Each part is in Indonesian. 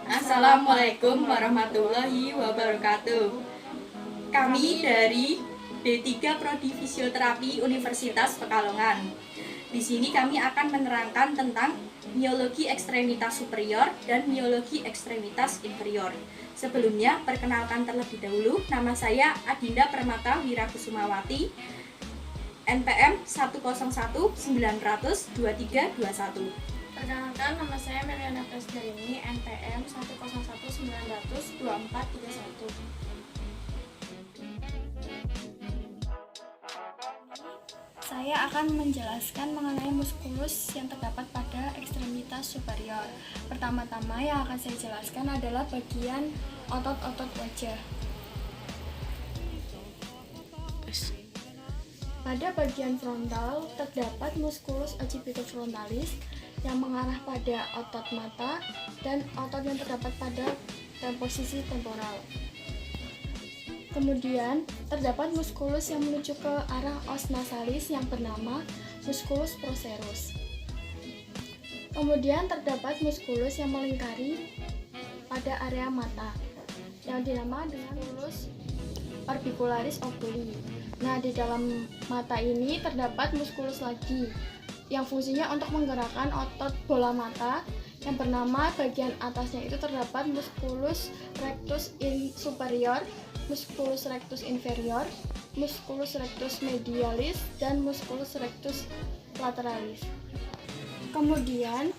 Assalamualaikum warahmatullahi wabarakatuh. Kami dari D3 Prodi Fisioterapi Universitas Pekalongan. Di sini kami akan menerangkan tentang miologi ekstremitas superior dan miologi ekstremitas inferior. Sebelumnya, perkenalkan terlebih dahulu, nama saya Adinda Permata Wirakusumawati, NPM 101-900-2321. Perkenalkan, nama saya Meliana Presdarini, NPM 101-900-2431. Saya akan menjelaskan mengenai muskulus yang terdapat pada ekstremitas superior. Pertama-tama yang akan saya jelaskan adalah bagian otot-otot wajah. Pada bagian frontal terdapat muskulus occipitofrontalis yang mengarah pada otot mata dan otot yang terdapat pada posisi temporal. Kemudian terdapat muskulus yang menuju ke arah os nasalis yang bernama muskulus procerus. Kemudian terdapat muskulus yang melingkari pada area mata yang dinamakan dengan muskulus orbicularis oculi. Nah, di dalam mata ini terdapat muskulus lagi yang fungsinya untuk menggerakkan otot bola mata yang bernama bagian atasnya itu terdapat musculus rectus superior, musculus rectus inferior, musculus rectus medialis, dan musculus rectus lateralis. Kemudian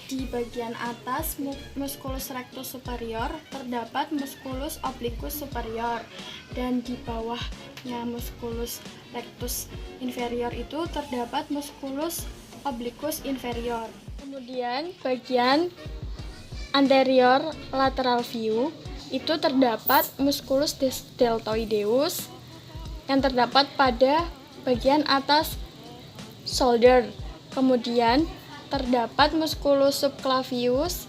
di bagian atas musculus rectus superior terdapat musculus obliquus superior, dan di bawahnya musculus rectus inferior itu terdapat musculus obliquus inferior. Kemudian bagian anterior lateral view itu terdapat musculus deltoideus yang terdapat pada bagian atas shoulder. Kemudian terdapat musculus subclavius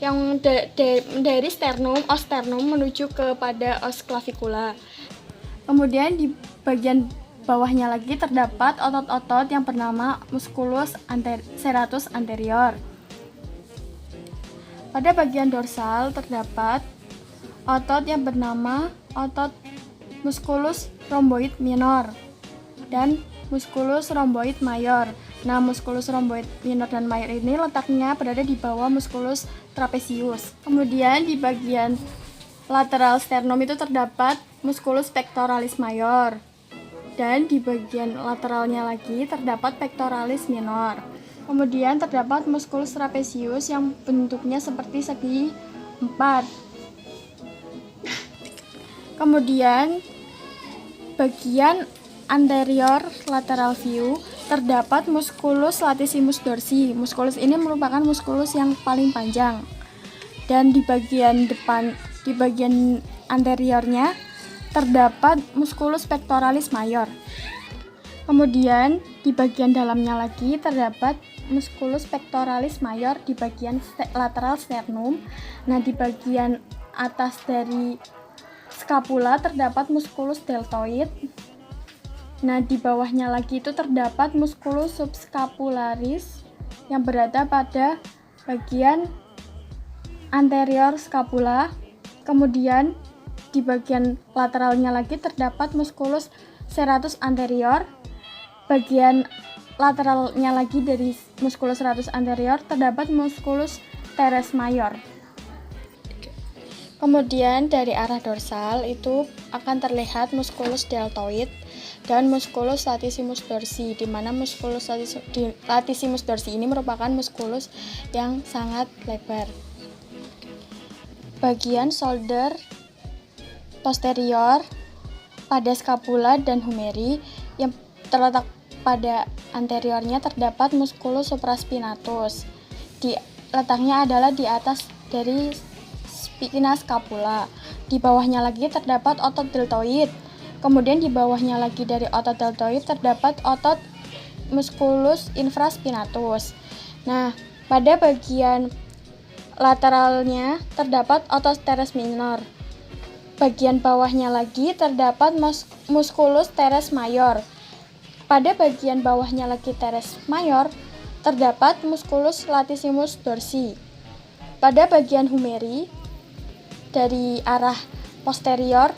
yang dari os sternum menuju kepada os clavicula. Kemudian di bagian bawahnya lagi terdapat otot-otot yang bernama musculus serratus anterior. Pada bagian dorsal terdapat otot yang bernama otot musculus rhomboid minor dan musculus rhomboid mayor. Nah, musculus rhomboid minor dan mayor ini letaknya berada di bawah musculus trapezius. Kemudian di bagian lateral sternum itu terdapat musculus pectoralis mayor. Dan di bagian lateralnya lagi terdapat pectoralis minor. Kemudian terdapat musculus trapezius yang bentuknya seperti segi 4. Kemudian bagian anterior lateral view terdapat musculus latissimus dorsi. Musculus ini merupakan musculus yang paling panjang. Dan di bagian anteriornya terdapat musculus pectoralis mayor. Kemudian di bagian dalamnya lagi terdapat musculus pectoralis mayor di bagian lateral sternum. Nah, di bagian atas dari scapula terdapat musculus deltoid. Nah, di bawahnya lagi itu terdapat musculus subscapularis yang berada pada bagian anterior scapula. Kemudian di bagian lateralnya lagi terdapat musculus serratus anterior. Bagian lateralnya lagi dari musculus serratus anterior terdapat musculus teres mayor. Kemudian dari arah dorsal itu akan terlihat musculus deltoid dan musculus latissimus dorsi, di mana musculus latissimus dorsi ini merupakan musculus yang sangat lebar. Bagian shoulder posterior pada scapula dan humeri yang terletak pada anteriornya terdapat musculus supraspinatus. Letaknya adalah di atas dari spina scapula. Di bawahnya lagi terdapat otot deltoid. Kemudian di bawahnya lagi dari otot deltoid terdapat otot musculus infraspinatus. Nah, pada bagian lateralnya terdapat otot teres minor. Bagian bawahnya lagi terdapat musculus teres mayor. Pada bagian bawahnya lagi teres mayor terdapat musculus latissimus dorsi. Pada bagian humeri dari arah posterior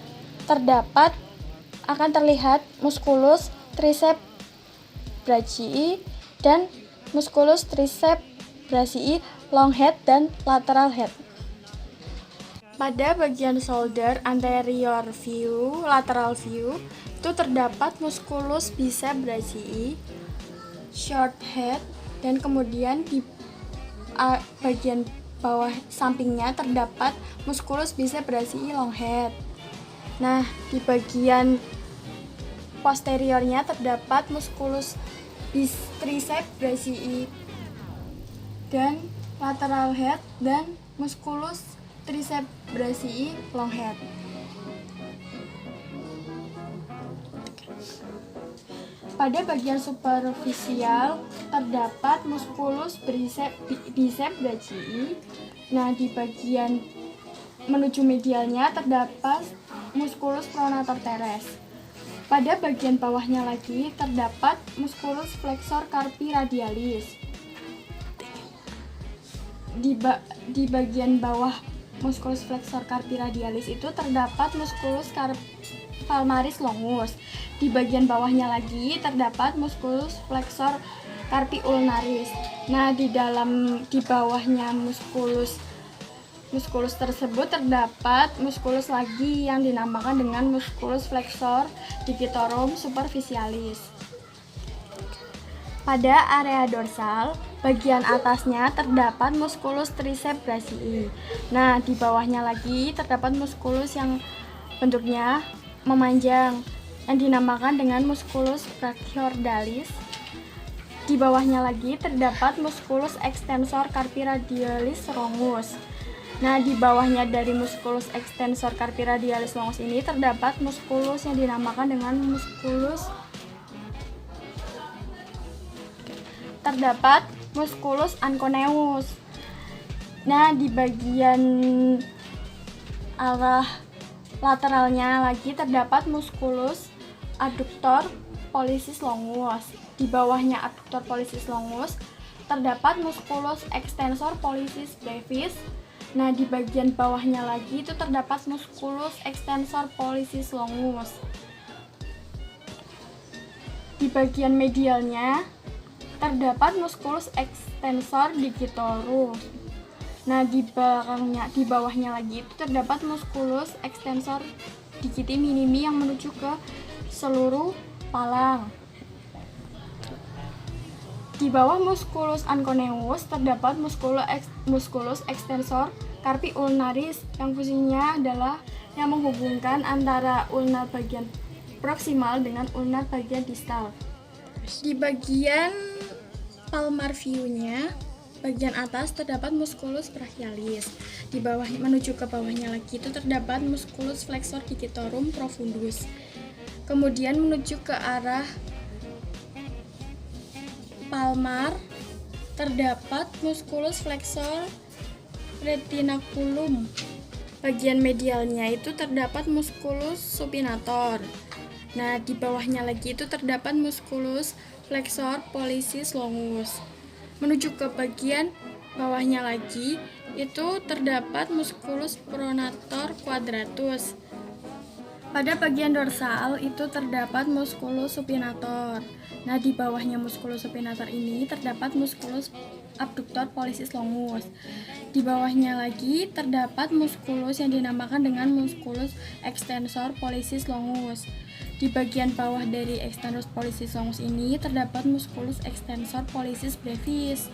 akan terlihat musculus triceps brachii dan musculus triceps brachii long head dan lateral head. Pada bagian shoulder anterior view, lateral view itu terdapat musculus biceps brachii short head, dan kemudian di bagian bawah sampingnya terdapat musculus biceps brachii long head. Nah, di bagian posteriornya terdapat musculus triceps brachii dan lateral head dan musculus triceps brachii long head. Pada bagian superficial terdapat musculus biceps brachii. Nah, di bagian menuju medialnya terdapat musculus pronator teres. Pada bagian bawahnya lagi terdapat musculus flexor carpi radialis. Di bagian bawah musculus flexor carpi radialis itu terdapat musculus palmaris longus. Di bagian bawahnya lagi terdapat musculus flexor carpi ulnaris. Nah, di bawahnya musculus tersebut terdapat musculus lagi yang dinamakan dengan musculus flexor digitorum superficialis. Pada area dorsal, bagian atasnya terdapat musculus triceps brachii. Nah, di bawahnya lagi terdapat musculus yang bentuknya memanjang yang dinamakan dengan musculus brachiordalis. Di bawahnya lagi terdapat musculus extensor carpi radialis longus. Nah, di bawahnya dari musculus extensor carpi radialis longus ini terdapat musculus yang dinamakan dengan musculus anconeus. Nah, di bagian arah lateralnya lagi terdapat musculus adductor pollicis longus. Di bawahnya adductor pollicis longus terdapat musculus extensor pollicis brevis. Nah, di bagian bawahnya lagi itu terdapat musculus extensor pollicis longus. Di bagian medialnya terdapat musculus extensor digitorum. Nah, di bawahnya lagi itu terdapat musculus extensor digiti minimi yang menuju ke seluruh palang. Di bawah musculus anconeus terdapat musculus extensor carpi ulnaris yang fungsinya adalah yang menghubungkan antara ulnar bagian proksimal dengan ulnar bagian distal. Di bagian palmar view-nya, bagian atas terdapat musculus brachialis. Di bawah menuju ke bawahnya lagi itu terdapat musculus flexor digitorum profundus. Kemudian menuju ke arah palmar terdapat musculus flexor retinaculum. Bagian medialnya itu terdapat musculus supinator. Nah, di bawahnya lagi itu terdapat musculus flexor pollicis longus. Menuju ke bagian bawahnya lagi itu terdapat musculus pronator quadratus. Pada bagian dorsal itu terdapat musculus supinator. Nah, di bawahnya musculus supinator ini terdapat musculus abductor pollicis longus. Di bawahnya lagi terdapat musculus yang dinamakan dengan musculus extensor pollicis longus. Di bagian bawah dari extensor pollicis longus ini terdapat musculus extensor pollicis brevis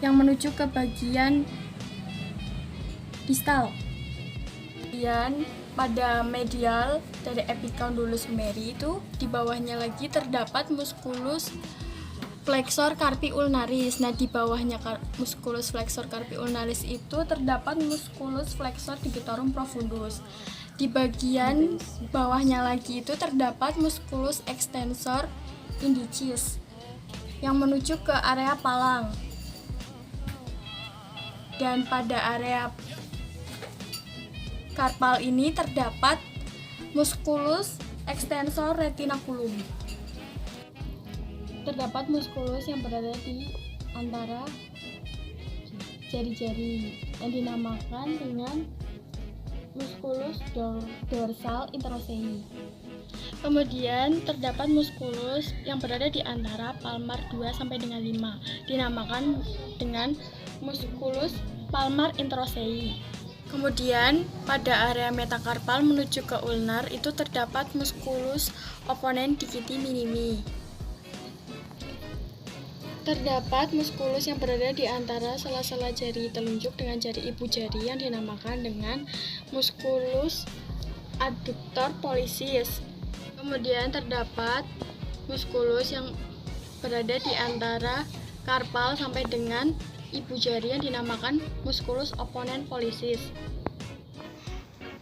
yang menuju ke bagian distal. Kemudian pada medial dari epicondylus humeri itu di bawahnya lagi terdapat musculus flexor carpi ulnaris. Nah, di bawahnya musculus flexor carpi ulnaris itu terdapat musculus flexor digitorum profundus. Di bagian bawahnya lagi itu terdapat musculus extensor indicis yang menuju ke area palang. Dan pada area karpal ini terdapat musculus extensor retinaculum. Terdapat musculus yang berada di antara jari-jari yang dinamakan dengan musculus dorsal interossei. Kemudian terdapat muskulus yang berada di antara palmar 2 sampai dengan 5, dinamakan dengan musculus palmar interossei. Kemudian pada area metakarpal menuju ke ulnar itu terdapat musculus opponens digiti minimi. Terdapat muskulus yang berada di antara sela-sela jari telunjuk dengan jari ibu jari yang dinamakan dengan musculus adductor pollicis. Kemudian terdapat muskulus yang berada di antara karpal sampai dengan ibu jari yang dinamakan musculus opponens pollicis.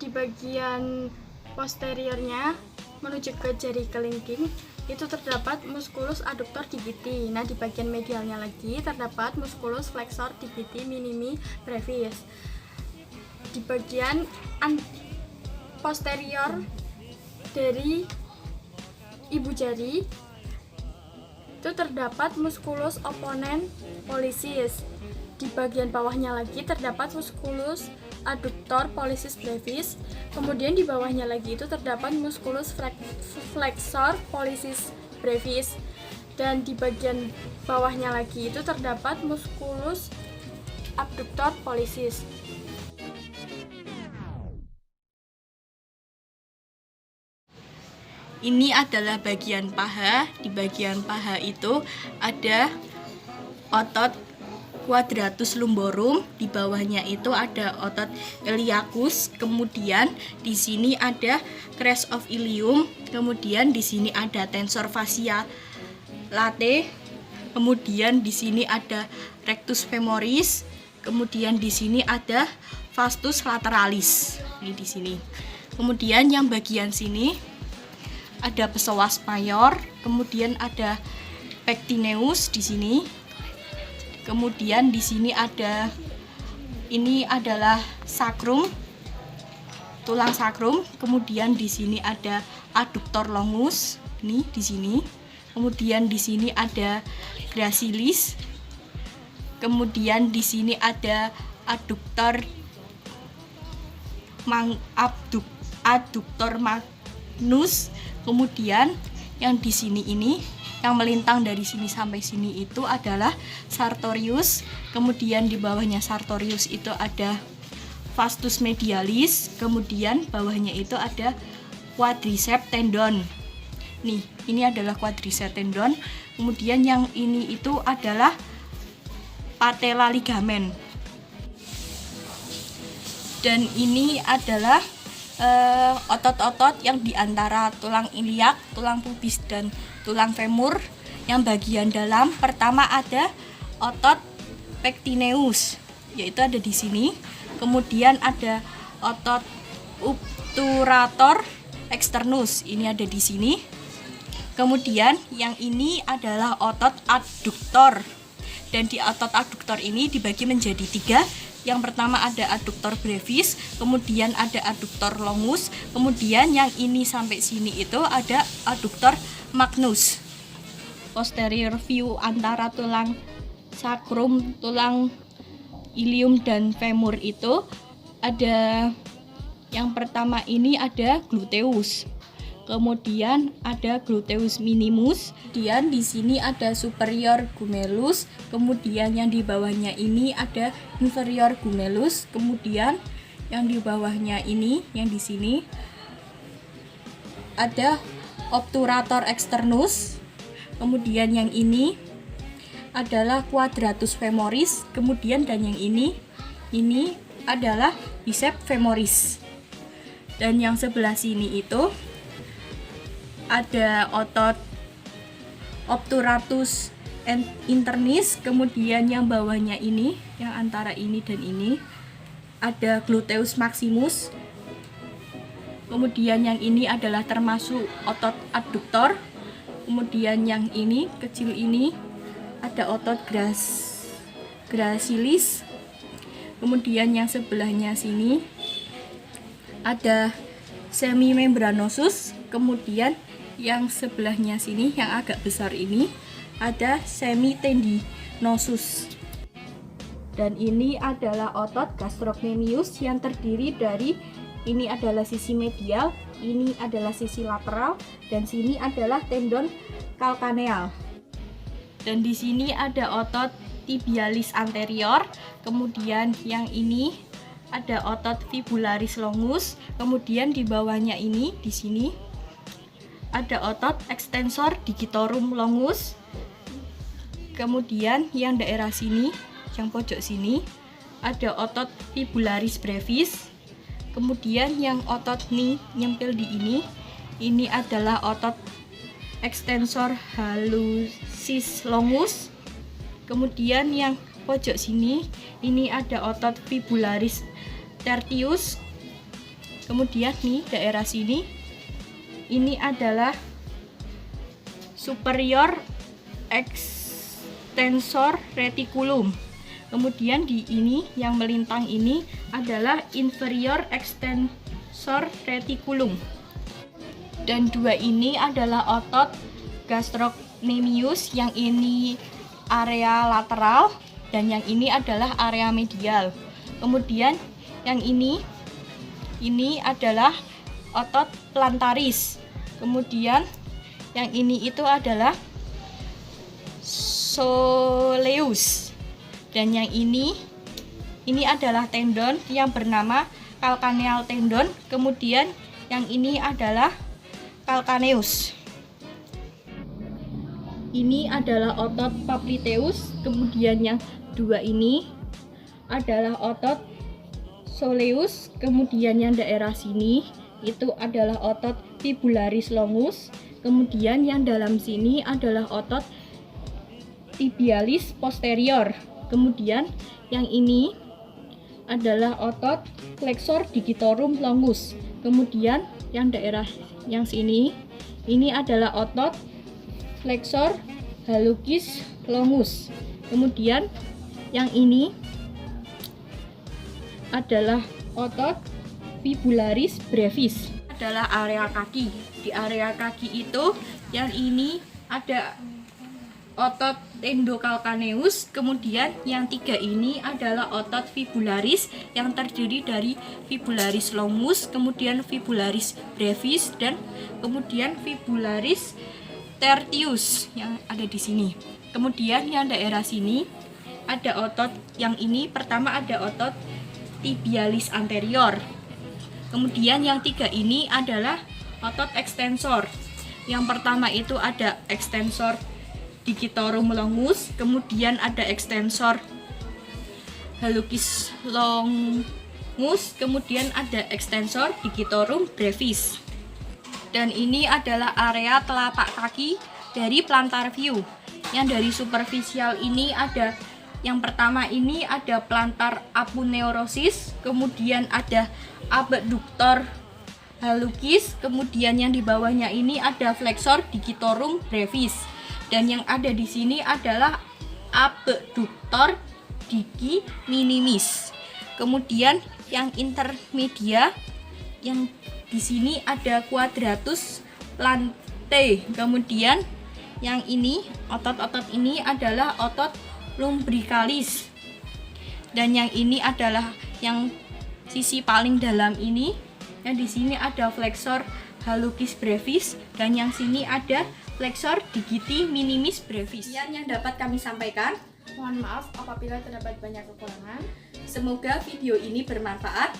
Di bagian posteriornya menuju ke jari kelingking itu terdapat musculus adductor digiti. Nah, di bagian medialnya lagi terdapat musculus flexor digiti minimi brevis. Di bagian posterior dari ibu jari itu terdapat musculus opponens pollicis. Di bagian bawahnya lagi terdapat musculus adductor pollicis brevis. Kemudian di bawahnya lagi itu terdapat musculus flexor pollicis brevis. Dan di bagian bawahnya lagi itu terdapat musculus abductor pollicis. Ini adalah bagian paha. Di bagian paha itu ada otot quadratus lumborum, di bawahnya itu ada otot iliacus, kemudian di sini ada crest of ilium, kemudian di sini ada tensor fascia latae, kemudian di sini ada rectus femoris, kemudian di sini ada vastus lateralis. Ini di sini. Kemudian yang bagian sini ada psoas mayor, kemudian ada pectineus di sini. Kemudian di sini ini adalah sacrum, tulang sacrum. Kemudian di sini ada adductor longus, ini di sini. Kemudian di sini ada gracilis. Kemudian di sini ada adductor magnus. Kemudian yang di sini ini yang melintang dari sini sampai sini itu adalah sartorius. Kemudian di bawahnya sartorius itu ada vastus medialis. Kemudian bawahnya itu ada quadriceps tendon. Nih, ini adalah quadriceps tendon. Kemudian yang ini itu adalah patella ligamen. Dan ini adalah otot-otot yang diantara tulang iliak, tulang pubis, dan tulang femur yang bagian dalam. Pertama ada otot pectineus, yaitu ada di sini. Kemudian ada otot obturator externus, ini ada di sini. Kemudian yang ini adalah otot adduktor. Dan di otot adduktor ini dibagi menjadi 3. Yang pertama ada adductor brevis, kemudian ada adductor longus, kemudian yang ini sampai sini itu ada adductor magnus. Posterior view antara tulang sacrum, tulang ilium, dan femur itu ada yang pertama ini ada gluteus. Kemudian ada gluteus minimus, kemudian di sini ada superior gemellus, kemudian yang di bawahnya ini ada inferior gemellus, kemudian yang di bawahnya ini, yang di sini ada obturator externus, kemudian yang ini adalah quadratus femoris, kemudian dan yang ini adalah biceps femoris. Dan yang sebelah sini itu ada otot obturatus internis, kemudian yang bawahnya ini, yang antara ini dan ini ada gluteus maximus, kemudian yang ini adalah termasuk otot adduktor, kemudian yang ini kecil ini ada otot gracilis, kemudian yang sebelahnya sini ada semimembranosus, kemudian yang sebelahnya sini yang agak besar ini ada semitendi. sternocnemius. Dan ini adalah otot gastrocnemius yang terdiri dari ini adalah sisi medial, ini adalah sisi lateral, dan sini adalah tendon calcaneal. Dan di sini ada otot tibialis anterior, kemudian yang ini ada otot fibularis longus, kemudian di bawahnya ini di sini ada otot extensor digitorum longus, kemudian yang daerah sini, yang pojok sini ada otot fibularis brevis, kemudian yang otot nih nyempil di ini adalah otot extensor hallucis longus, kemudian yang pojok sini ini ada otot fibularis tertius, kemudian nih daerah sini ini adalah superior extensor reticulum, kemudian di ini yang melintang ini adalah inferior extensor reticulum. Dan dua ini adalah otot gastrocnemius, yang ini area lateral dan yang ini adalah area medial. Kemudian yang ini adalah otot plantaris. Kemudian yang ini itu adalah soleus. Dan yang ini adalah tendon yang bernama calcaneal tendon. Kemudian yang ini adalah calcaneus. Ini adalah otot popliteus, kemudian yang dua ini adalah otot soleus, kemudian yang daerah sini itu adalah otot fibularis longus, kemudian yang dalam sini adalah otot tibialis posterior, kemudian yang ini adalah otot flexor digitorum longus, kemudian yang daerah yang sini ini adalah otot flexor hallucis longus, kemudian yang ini adalah otot fibularis brevis. Adalah area kaki. Di area kaki itu yang ini ada otot endocalcaneus, kemudian yang tiga ini adalah otot fibularis yang terdiri dari fibularis longus, kemudian fibularis brevis, dan kemudian fibularis tertius yang ada di sini. Kemudian yang daerah sini ada otot yang ini, pertama ada otot tibialis anterior. Kemudian yang tiga ini adalah otot extensor. Yang pertama itu ada extensor digitorum longus, kemudian ada extensor hallucis longus, kemudian ada extensor digitorum brevis. Dan ini adalah area telapak kaki dari plantar view. Yang dari superficial ini ada, yang pertama ini ada plantar aponeurosis, kemudian ada abductor hallucis, kemudian yang di bawahnya ini ada flexor digitorum brevis, dan yang ada di sini adalah abductor digi minimis. Kemudian yang intermedia, yang di sini ada quadratus plantae. Kemudian yang ini, otot-otot ini adalah otot lumbricalis, dan yang ini adalah yang sisi paling dalam ini, yang di sini ada flexor hallucis brevis, dan yang sini ada flexor digiti minimis brevis. Sekian yang dapat kami sampaikan. Mohon maaf apabila terdapat banyak kekurangan. Semoga video ini bermanfaat.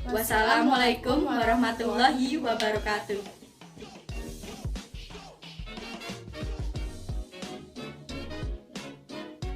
Wassalamualaikum warahmatullahi wabarakatuh.